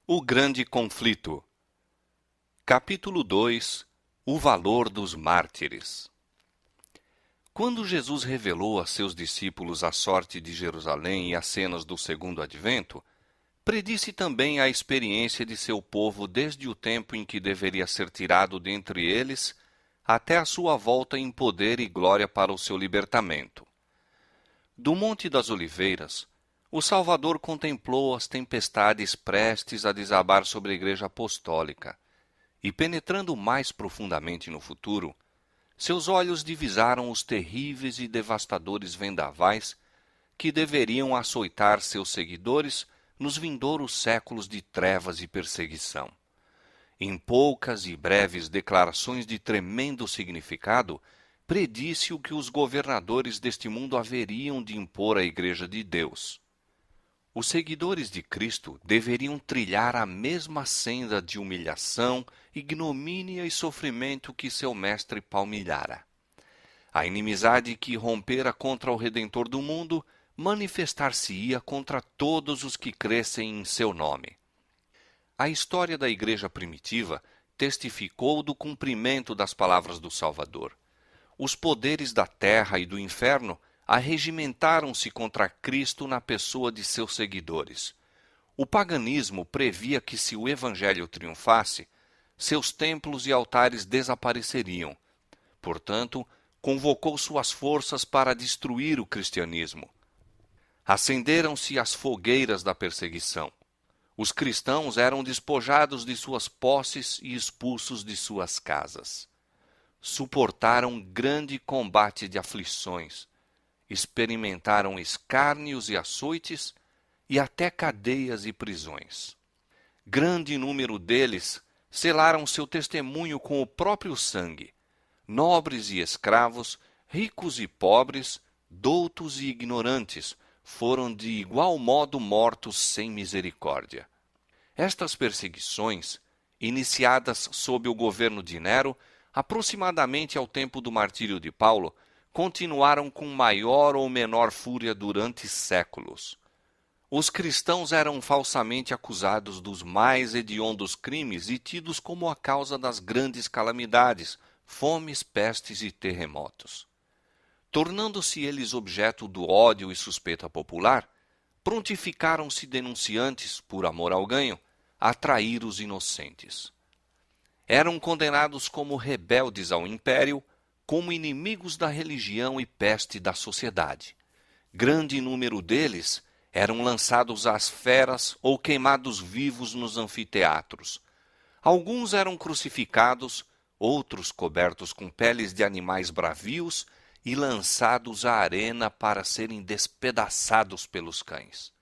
O grande conflito. Capítulo 2. O valor dos mártires. Quando Jesus revelou a seus discípulos a sorte de Jerusalém e as cenas do segundo advento, predisse também a experiência de seu povo desde o tempo em que deveria ser tirado dentre eles até a sua volta em poder e glória para o seu libertamento. Do Monte das Oliveiras, o Salvador contemplou as tempestades prestes a desabar sobre a Igreja Apostólica, e penetrando mais profundamente no futuro, seus olhos divisaram os terríveis e devastadores vendavais que deveriam açoitar seus seguidores nos vindouros séculos de trevas e perseguição. Em poucas e breves declarações de tremendo significado, predisse o que os governadores deste mundo haveriam de impor à Igreja de Deus. Os seguidores de Cristo deveriam trilhar a mesma senda de humilhação, ignomínia e sofrimento que seu mestre palmilhara. A inimizade que rompera contra o Redentor do mundo manifestar-se-ia contra todos os que crescem em seu nome. A história da Igreja primitiva testificou do cumprimento das palavras do Salvador. Os poderes da terra e do inferno arregimentaram-se contra Cristo na pessoa de seus seguidores. O paganismo previa que, se o Evangelho triunfasse, seus templos e altares desapareceriam. Portanto, convocou suas forças para destruir o cristianismo. Acenderam-se as fogueiras da perseguição. Os cristãos eram despojados de suas posses e expulsos de suas casas. Suportaram grande combate de aflições, experimentaram escárnios e açoites e até cadeias e prisões. Grande número deles selaram seu testemunho com o próprio sangue. Nobres e escravos, ricos e pobres, doutos e ignorantes, foram de igual modo mortos sem misericórdia. Estas perseguições, iniciadas sob o governo de Nero, aproximadamente ao tempo do martírio de Paulo, continuaram com maior ou menor fúria durante séculos. Os cristãos eram falsamente acusados dos mais hediondos crimes e tidos como a causa das grandes calamidades, fomes, pestes e terremotos. Tornando-se eles objeto do ódio e suspeita popular, prontificaram-se denunciantes, por amor ao ganho, a trair os inocentes. Eram condenados como rebeldes ao império, como inimigos da religião e peste da sociedade. Grande número deles eram lançados às feras ou queimados vivos nos anfiteatros. Alguns eram crucificados, outros cobertos com peles de animais bravios e lançados à arena para serem despedaçados pelos cães.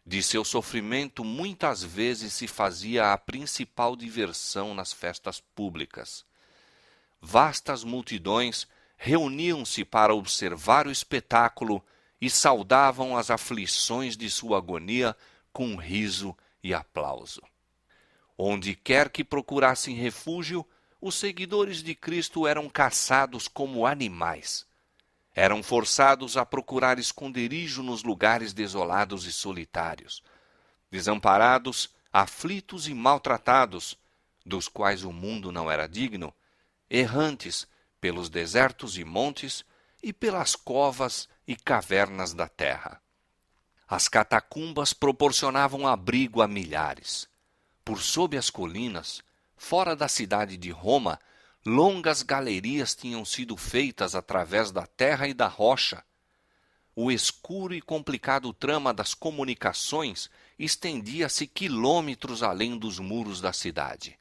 De seu sofrimento muitas vezes se fazia a principal diversão nas festas públicas. Vastas multidões reuniam-se para observar o espetáculo e saudavam as aflições de sua agonia com riso e aplauso. Onde quer que procurassem refúgio, os seguidores de Cristo eram caçados como animais. Eram forçados a procurar esconderijo nos lugares desolados e solitários. Desamparados, aflitos e maltratados, dos quais o mundo não era digno, errantes pelos desertos e montes e pelas covas e cavernas da terra. As catacumbas proporcionavam abrigo a milhares. Por sob as colinas, fora da cidade de Roma, longas galerias tinham sido feitas através da terra e da rocha. O escuro e complicado trama das comunicações estendia-se quilômetros além dos muros da cidade.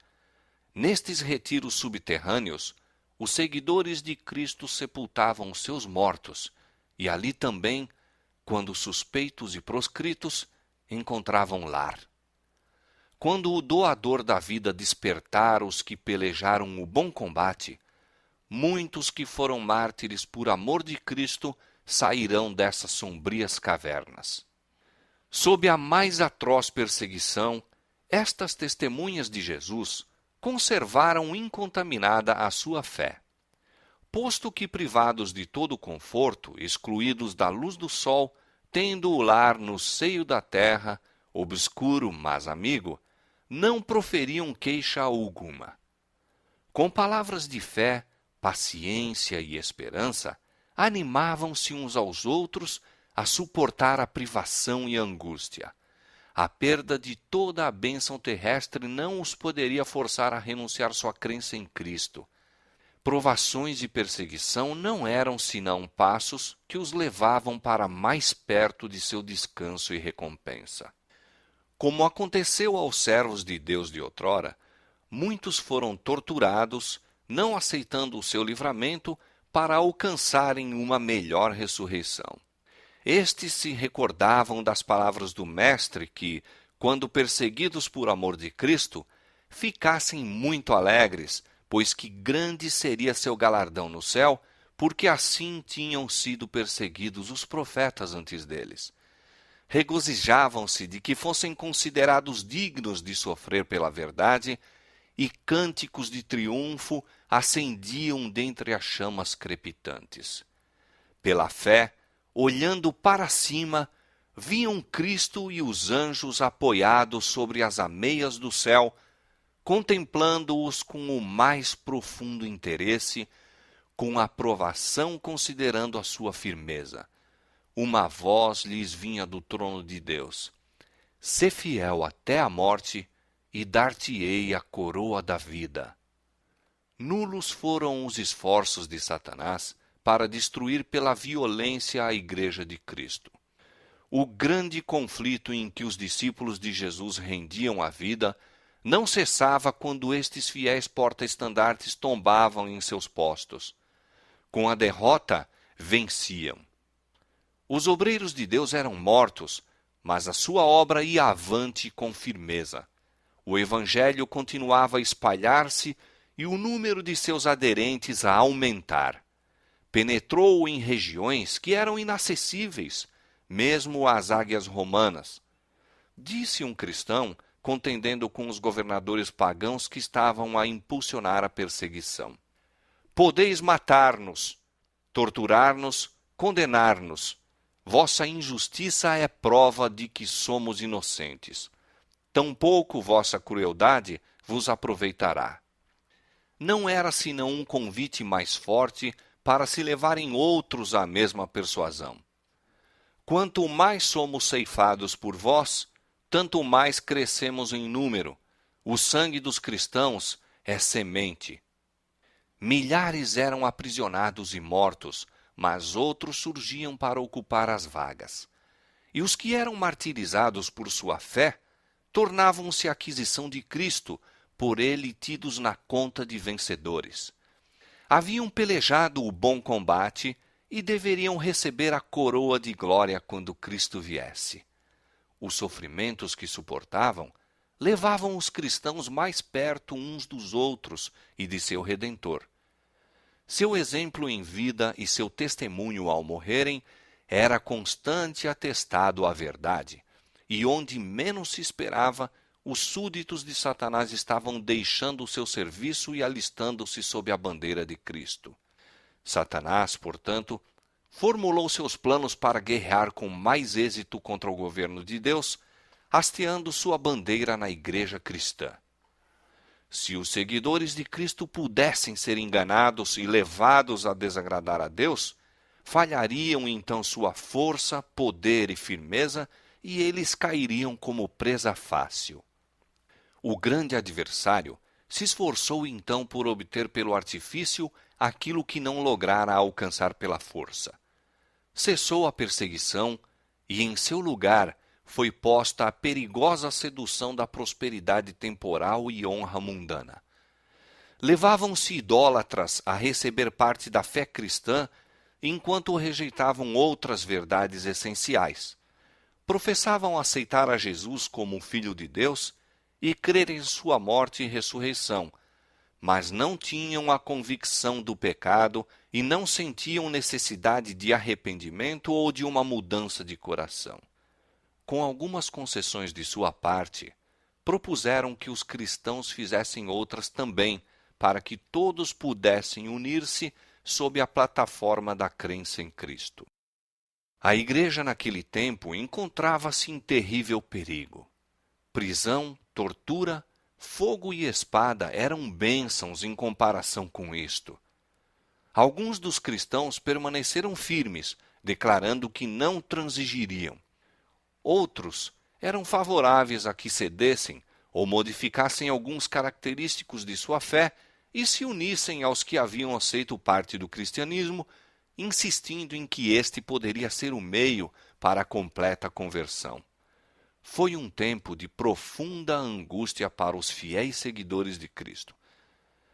Nestes retiros subterrâneos, os seguidores de Cristo sepultavam seus mortos, e ali também, quando suspeitos e proscritos, encontravam lar. Quando o doador da vida despertar os que pelejaram o bom combate, muitos que foram mártires por amor de Cristo sairão dessas sombrias cavernas. Sob a mais atroz perseguição, estas testemunhas de Jesus conservaram incontaminada a sua fé. Posto que privados de todo conforto, excluídos da luz do sol, tendo o lar no seio da terra, obscuro, mas amigo, não proferiam queixa alguma. Com palavras de fé, paciência e esperança, animavam-se uns aos outros a suportar a privação e a angústia. A perda de toda a bênção terrestre não os poderia forçar a renunciar sua crença em Cristo. Provações e perseguição não eram senão passos que os levavam para mais perto de seu descanso e recompensa. Como aconteceu aos servos de Deus de outrora, muitos foram torturados, não aceitando o seu livramento, para alcançarem uma melhor ressurreição. Estes se recordavam das palavras do Mestre que, quando perseguidos por amor de Cristo, ficassem muito alegres, pois que grande seria seu galardão no céu, porque assim tinham sido perseguidos os profetas antes deles. Regozijavam-se de que fossem considerados dignos de sofrer pela verdade, e cânticos de triunfo acendiam dentre as chamas crepitantes. Pela fé, olhando para cima, viam Cristo e os anjos apoiados sobre as ameias do céu, contemplando-os com o mais profundo interesse, com aprovação considerando a sua firmeza. Uma voz lhes vinha do trono de Deus: "Sê fiel até a morte, e dar-te-ei a coroa da vida." Nulos foram os esforços de Satanás para destruir pela violência a Igreja de Cristo. O grande conflito em que os discípulos de Jesus rendiam a vida não cessava quando estes fiéis porta-estandartes tombavam em seus postos. Com a derrota, venciam. Os obreiros de Deus eram mortos, mas a sua obra ia avante com firmeza. O Evangelho continuava a espalhar-se e o número de seus aderentes a aumentar. Penetrou em regiões que eram inacessíveis, mesmo às águias romanas. Disse um cristão, contendendo com os governadores pagãos que estavam a impulsionar a perseguição: "Podeis matar-nos, torturar-nos, condenar-nos. Vossa injustiça é prova de que somos inocentes. Tampouco vossa crueldade vos aproveitará." Não era senão um convite mais forte para se levarem outros à mesma persuasão. Quanto mais somos ceifados por vós, tanto mais crescemos em número. O sangue dos cristãos é semente. Milhares eram aprisionados e mortos, mas outros surgiam para ocupar as vagas. E os que eram martirizados por sua fé tornavam-se aquisição de Cristo, por ele tidos na conta de vencedores. Haviam pelejado o bom combate e deveriam receber a coroa de glória quando Cristo viesse. Os sofrimentos que suportavam levavam os cristãos mais perto uns dos outros e de seu Redentor. Seu exemplo em vida e seu testemunho ao morrerem era constante atestado à verdade, e onde menos se esperava, os súditos de Satanás estavam deixando o seu serviço e alistando-se sob a bandeira de Cristo. Satanás, portanto, formulou seus planos para guerrear com mais êxito contra o governo de Deus, hasteando sua bandeira na igreja cristã. Se os seguidores de Cristo pudessem ser enganados e levados a desagradar a Deus, falhariam então sua força, poder e firmeza, e eles cairiam como presa fácil. O grande adversário se esforçou então por obter pelo artifício aquilo que não lograra alcançar pela força. Cessou a perseguição e, em seu lugar, foi posta a perigosa sedução da prosperidade temporal e honra mundana. Levavam-se idólatras a receber parte da fé cristã, enquanto rejeitavam outras verdades essenciais. Professavam aceitar a Jesus como o Filho de Deus e crer em sua morte e ressurreição, mas não tinham a convicção do pecado e não sentiam necessidade de arrependimento ou de uma mudança de coração. Com algumas concessões de sua parte, propuseram que os cristãos fizessem outras também, para que todos pudessem unir-se sob a plataforma da crença em Cristo. A igreja naquele tempo encontrava-se em terrível perigo. Prisão, tortura, fogo e espada eram bênçãos em comparação com isto. Alguns dos cristãos permaneceram firmes, declarando que não transigiriam. Outros eram favoráveis a que cedessem ou modificassem alguns característicos de sua fé e se unissem aos que haviam aceito parte do cristianismo, insistindo em que este poderia ser o meio para a completa conversão. Foi um tempo de profunda angústia para os fiéis seguidores de Cristo.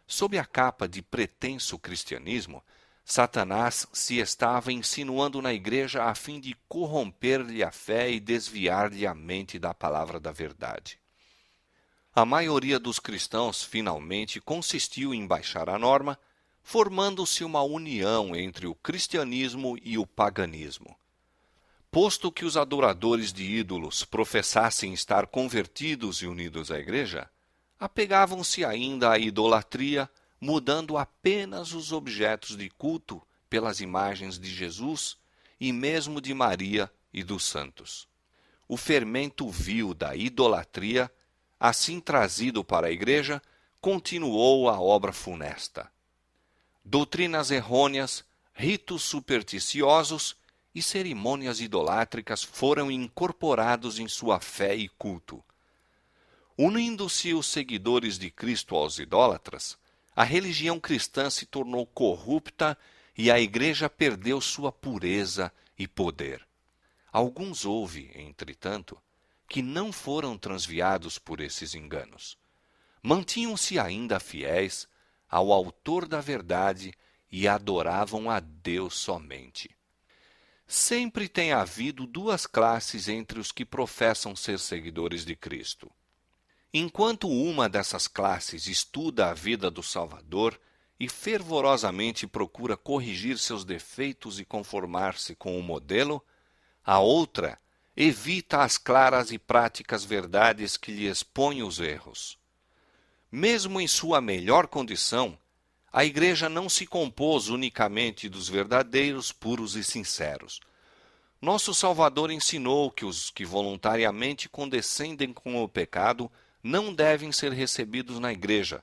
Sob a capa de pretenso cristianismo, Satanás se estava insinuando na igreja a fim de corromper-lhe a fé e desviar-lhe a mente da palavra da verdade. A maioria dos cristãos finalmente consistiu em baixar a norma, formando-se uma união entre o cristianismo e o paganismo. Posto que os adoradores de ídolos professassem estar convertidos e unidos à igreja, apegavam-se ainda à idolatria, mudando apenas os objetos de culto pelas imagens de Jesus e mesmo de Maria e dos santos. O fermento vil da idolatria, assim trazido para a igreja, continuou a obra funesta. Doutrinas errôneas, ritos supersticiosos e cerimônias idolátricas foram incorporados em sua fé e culto. Unindo-se os seguidores de Cristo aos idólatras, a religião cristã se tornou corrupta e a igreja perdeu sua pureza e poder. Alguns houve, entretanto, que não foram transviados por esses enganos. Mantinham-se ainda fiéis ao autor da verdade e adoravam a Deus somente. Sempre tem havido duas classes entre os que professam ser seguidores de Cristo. Enquanto uma dessas classes estuda a vida do Salvador e fervorosamente procura corrigir seus defeitos e conformar-se com o modelo, a outra evita as claras e práticas verdades que lhe expõem os erros. Mesmo em sua melhor condição, a igreja não se compôs unicamente dos verdadeiros, puros e sinceros. Nosso Salvador ensinou que os que voluntariamente condescendem com o pecado não devem ser recebidos na igreja.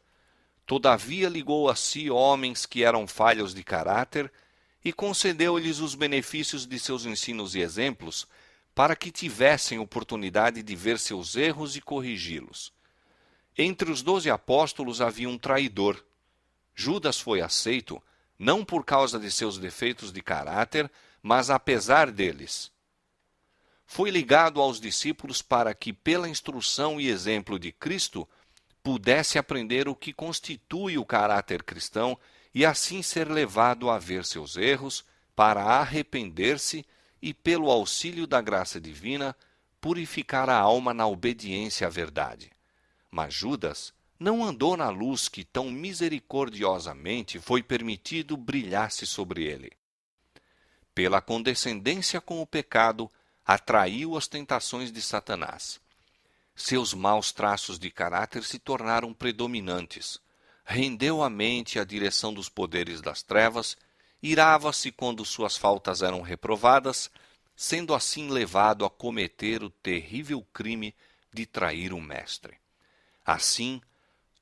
Todavia ligou a si homens que eram falhos de caráter e concedeu-lhes os benefícios de seus ensinos e exemplos para que tivessem oportunidade de ver seus erros e corrigi-los. Entre os 12 apóstolos havia um traidor. Judas foi aceito não por causa de seus defeitos de caráter, mas apesar deles. Foi ligado aos discípulos para que, pela instrução e exemplo de Cristo, pudesse aprender o que constitui o caráter cristão e assim ser levado a ver seus erros, para arrepender-se e, pelo auxílio da graça divina, purificar a alma na obediência à verdade. Mas Judas não andou na luz que tão misericordiosamente foi permitido brilhasse sobre ele. Pela condescendência com o pecado, atraiu as tentações de Satanás. Seus maus traços de caráter se tornaram predominantes. Rendeu a mente à direção dos poderes das trevas, irava-se quando suas faltas eram reprovadas, sendo assim levado a cometer o terrível crime de trair o mestre. Assim,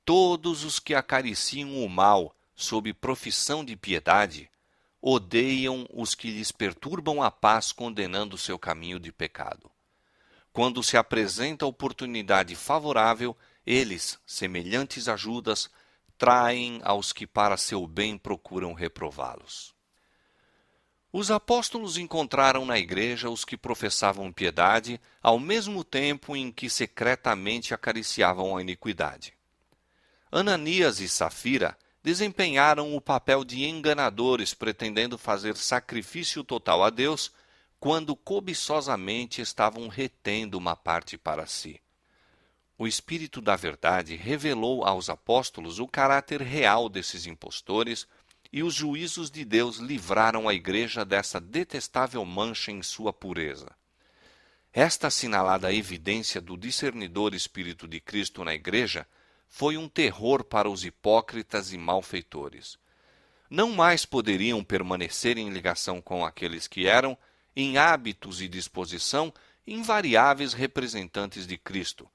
todos os que acariciam o mal sob profissão de piedade, odeiam os que lhes perturbam a paz condenando seu caminho de pecado. Quando se apresenta a oportunidade favorável, eles, semelhantes a Judas, traem aos que para seu bem procuram reprová-los. Os apóstolos encontraram na igreja os que professavam piedade, ao mesmo tempo em que secretamente acariciavam a iniquidade. Ananias e Safira desempenharam o papel de enganadores, pretendendo fazer sacrifício total a Deus, quando cobiçosamente estavam retendo uma parte para si. O Espírito da Verdade revelou aos apóstolos o caráter real desses impostores, e os juízos de Deus livraram a igreja dessa detestável mancha em sua pureza. Esta assinalada evidência do discernidor Espírito de Cristo na igreja foi um terror para os hipócritas e malfeitores. Não mais poderiam permanecer em ligação com aqueles que eram, em hábitos e disposição, invariáveis representantes de Cristo,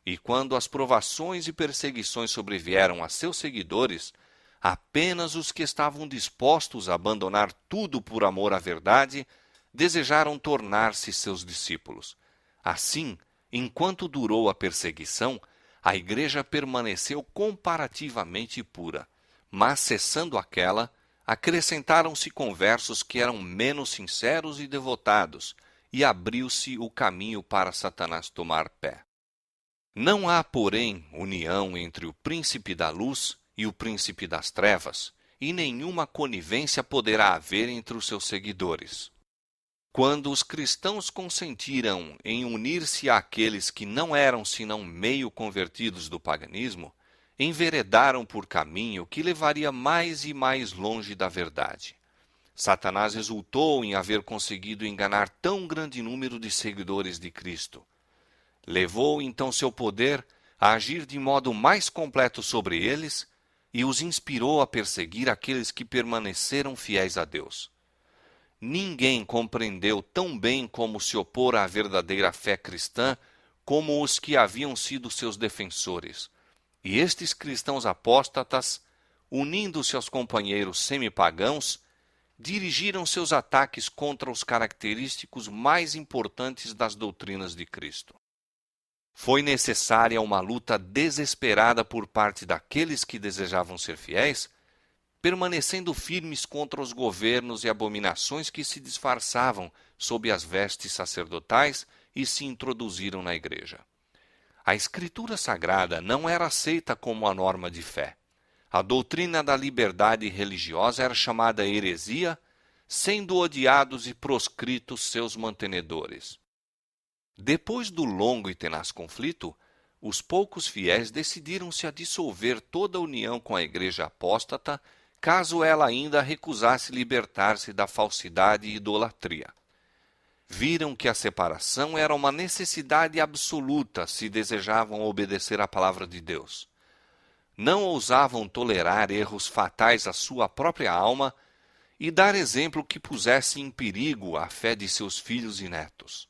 E quando as provações e perseguições sobrevieram a seus seguidores, apenas os que estavam dispostos a abandonar tudo por amor à verdade desejaram tornar-se seus discípulos. Assim, enquanto durou a perseguição, a igreja permaneceu comparativamente pura, mas cessando aquela, acrescentaram-se conversos que eram menos sinceros e devotados, e abriu-se o caminho para Satanás tomar pé. Não há, porém, união entre o príncipe da luz e o príncipe das trevas, e nenhuma conivência poderá haver entre os seus seguidores. Quando os cristãos consentiram em unir-se àqueles que não eram senão meio convertidos do paganismo, enveredaram por caminho que levaria mais e mais longe da verdade. Satanás exultou em haver conseguido enganar tão grande número de seguidores de Cristo. Levou então seu poder a agir de modo mais completo sobre eles e os inspirou a perseguir aqueles que permaneceram fiéis a Deus. Ninguém compreendeu tão bem como se opor à verdadeira fé cristã como os que haviam sido seus defensores. E estes cristãos apóstatas, unindo-se aos companheiros semipagãos, dirigiram seus ataques contra os característicos mais importantes das doutrinas de Cristo. Foi necessária uma luta desesperada por parte daqueles que desejavam ser fiéis, permanecendo firmes contra os governos e abominações que se disfarçavam sob as vestes sacerdotais e se introduziram na igreja. A Escritura Sagrada não era aceita como a norma de fé. A doutrina da liberdade religiosa era chamada heresia, sendo odiados e proscritos seus mantenedores. Depois do longo e tenaz conflito, os poucos fiéis decidiram-se a dissolver toda a união com a igreja apóstata, caso ela ainda recusasse libertar-se da falsidade e idolatria. Viram que a separação era uma necessidade absoluta se desejavam obedecer à palavra de Deus. Não ousavam tolerar erros fatais à sua própria alma e dar exemplo que pusesse em perigo a fé de seus filhos e netos.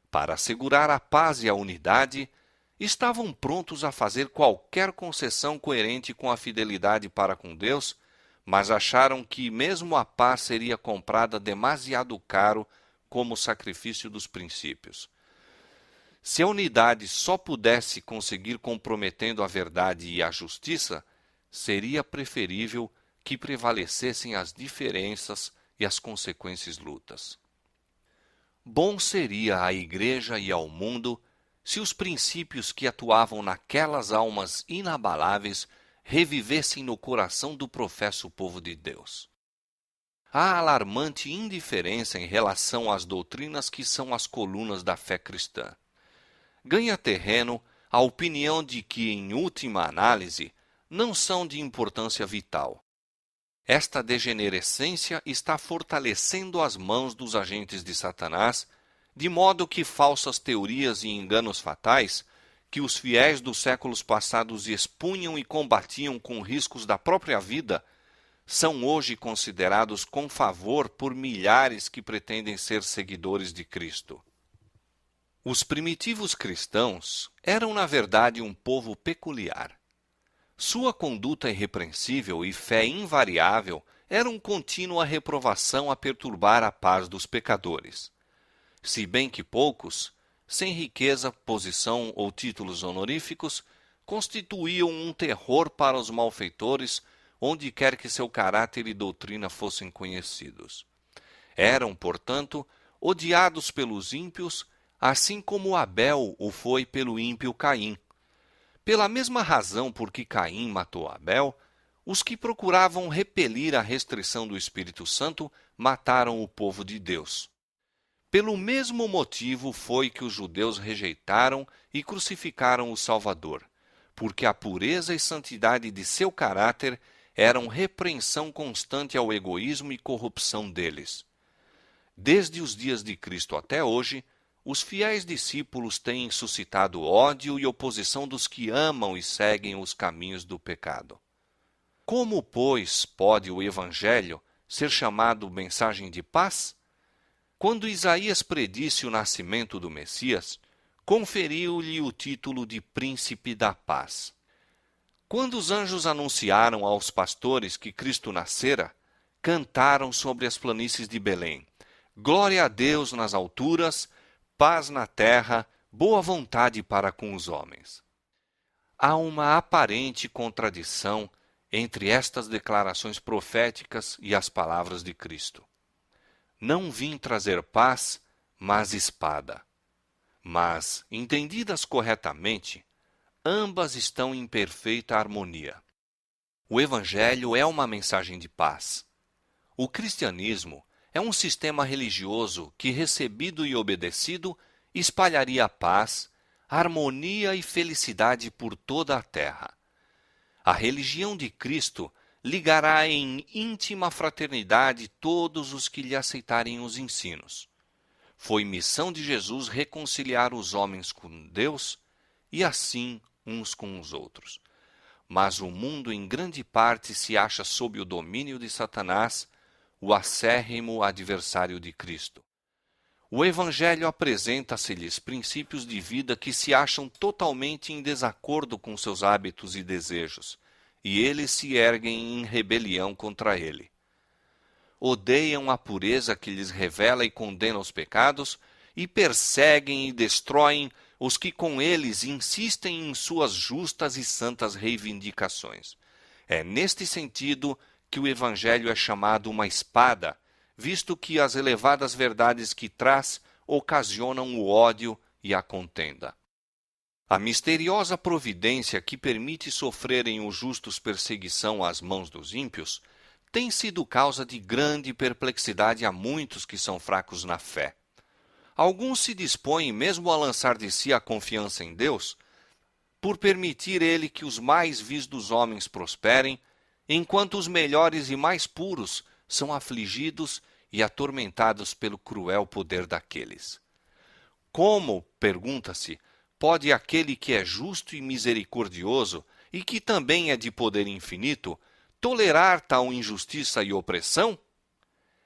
Para assegurar a paz e a unidade, estavam prontos a fazer qualquer concessão coerente com a fidelidade para com Deus, mas acharam que mesmo a paz seria comprada demasiado caro como sacrifício dos princípios. Se a unidade só pudesse conseguir comprometendo a verdade e a justiça, seria preferível que prevalecessem as diferenças e as consequentes lutas. Bom seria à igreja e ao mundo se os princípios que atuavam naquelas almas inabaláveis revivessem no coração do professo povo de Deus. Há alarmante indiferença em relação às doutrinas que são as colunas da fé cristã. Ganha terreno a opinião de que, em última análise, não são de importância vital. Esta degenerescência está fortalecendo as mãos dos agentes de Satanás, de modo que falsas teorias e enganos fatais, que os fiéis dos séculos passados expunham e combatiam com riscos da própria vida, são hoje considerados com favor por milhares que pretendem ser seguidores de Cristo. Os primitivos cristãos eram, na verdade, um povo peculiar. Sua conduta irrepreensível e fé invariável eram contínua reprovação a perturbar a paz dos pecadores. Se bem que poucos, sem riqueza, posição ou títulos honoríficos, constituíam um terror para os malfeitores onde quer que seu caráter e doutrina fossem conhecidos. Eram, portanto, odiados pelos ímpios, assim como Abel o foi pelo ímpio Caim. Pela mesma razão por que Caim matou Abel, os que procuravam repelir a restrição do Espírito Santo mataram o povo de Deus. Pelo mesmo motivo foi que os judeus rejeitaram e crucificaram o Salvador, porque a pureza e santidade de seu caráter eram repreensão constante ao egoísmo e corrupção deles. Desde os dias de Cristo até hoje, os fiéis discípulos têm suscitado ódio e oposição dos que amam e seguem os caminhos do pecado. Como, pois, pode o Evangelho ser chamado mensagem de paz? Quando Isaías predisse o nascimento do Messias, conferiu-lhe o título de Príncipe da Paz. Quando os anjos anunciaram aos pastores que Cristo nascera, cantaram sobre as planícies de Belém: Glória a Deus nas alturas, paz na terra, boa vontade para com os homens. Há uma aparente contradição entre estas declarações proféticas e as palavras de Cristo. Não vim trazer paz, mas espada. Mas, entendidas corretamente, ambas estão em perfeita harmonia. O Evangelho é uma mensagem de paz. O cristianismo é um sistema religioso que, recebido e obedecido, espalharia paz, harmonia e felicidade por toda a terra. A religião de Cristo ligará em íntima fraternidade todos os que lhe aceitarem os ensinos. Foi missão de Jesus reconciliar os homens com Deus e assim uns com os outros. Mas o mundo em grande parte se acha sob o domínio de Satanás, o acérrimo adversário de Cristo. O Evangelho apresenta-se-lhes princípios de vida que se acham totalmente em desacordo com seus hábitos e desejos, e eles se erguem em rebelião contra ele. Odeiam a pureza que lhes revela e condena os pecados, e perseguem e destroem os que com eles insistem em suas justas e santas reivindicações. É neste sentido que o Evangelho é chamado uma espada, visto que as elevadas verdades que traz ocasionam o ódio e a contenda. A misteriosa providência que permite sofrerem os justos perseguição às mãos dos ímpios tem sido causa de grande perplexidade a muitos que são fracos na fé. Alguns se dispõem mesmo a lançar de si a confiança em Deus, por permitir ele que os mais vis dos homens prosperem, enquanto os melhores e mais puros são afligidos e atormentados pelo cruel poder daqueles. Como, pergunta-se, pode aquele que é justo e misericordioso, e que também é de poder infinito, tolerar tal injustiça e opressão?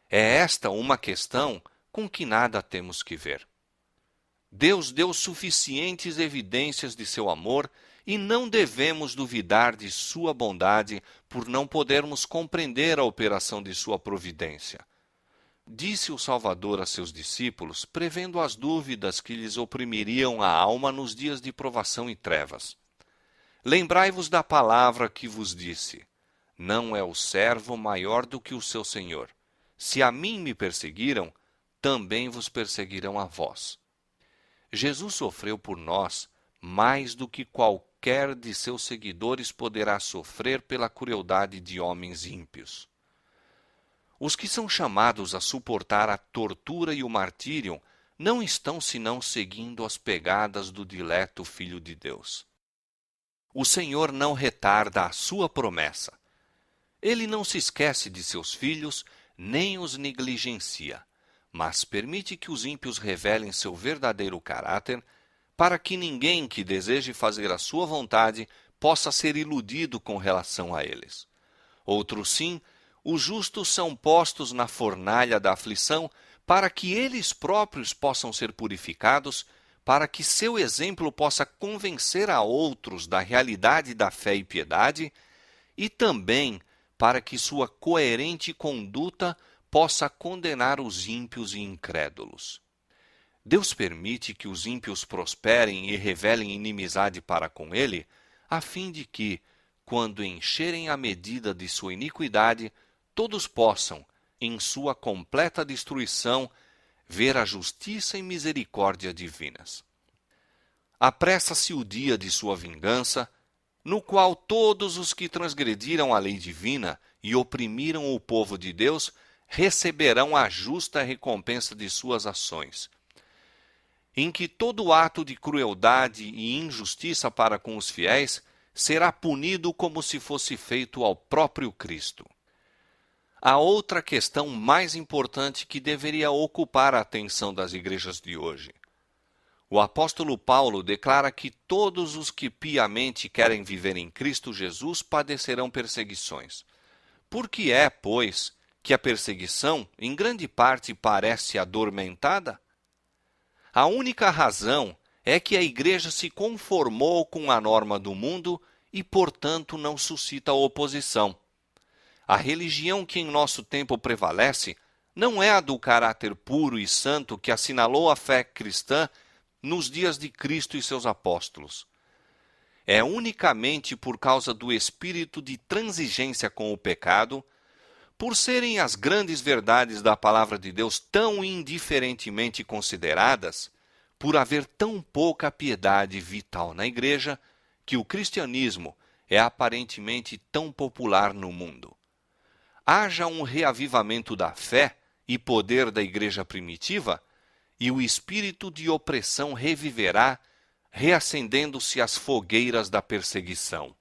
É esta uma questão com que nada temos que ver. Deus deu suficientes evidências de seu amor e não devemos duvidar de sua bondade por não podermos compreender a operação de sua providência. Disse o Salvador a seus discípulos, prevendo as dúvidas que lhes oprimiriam a alma nos dias de provação e trevas. Lembrai-vos da palavra que vos disse: não é o servo maior do que o seu senhor. Se a mim me perseguiram, também vos perseguirão a vós. Jesus sofreu por nós mais do que qualquer de seus seguidores poderá sofrer pela crueldade de homens ímpios. Os que são chamados a suportar a tortura e o martírio não estão senão seguindo as pegadas do dileto Filho de Deus. O Senhor não retarda a sua promessa. Ele não se esquece de seus filhos, nem os negligencia, mas permite que os ímpios revelem seu verdadeiro caráter, para que ninguém que deseje fazer a sua vontade possa ser iludido com relação a eles. Outros sim, os justos são postos na fornalha da aflição, para que eles próprios possam ser purificados, para que seu exemplo possa convencer a outros da realidade da fé e piedade, e também para que sua coerente conduta possa condenar os ímpios e incrédulos. Deus permite que os ímpios prosperem e revelem inimizade para com ele, a fim de que, quando encherem a medida de sua iniquidade, todos possam, em sua completa destruição, ver a justiça e misericórdia divinas. Apressa-se o dia de sua vingança, no qual todos os que transgrediram a lei divina e oprimiram o povo de Deus receberão a justa recompensa de suas ações, em que todo ato de crueldade e injustiça para com os fiéis será punido como se fosse feito ao próprio Cristo. Há outra questão mais importante que deveria ocupar a atenção das igrejas de hoje. O apóstolo Paulo declara que todos os que piamente querem viver em Cristo Jesus padecerão perseguições. Por que é, pois, que a perseguição, em grande parte, parece adormentada? A única razão é que a igreja se conformou com a norma do mundo e, portanto, não suscita oposição. A religião que em nosso tempo prevalece não é a do caráter puro e santo que assinalou a fé cristã nos dias de Cristo e seus apóstolos. É unicamente por causa do espírito de transigência com o pecado, por serem as grandes verdades da palavra de Deus tão indiferentemente consideradas, por haver tão pouca piedade vital na igreja, que o cristianismo é aparentemente tão popular no mundo. Haja um reavivamento da fé e poder da igreja primitiva, e o espírito de opressão reviverá, reacendendo-se as fogueiras da perseguição.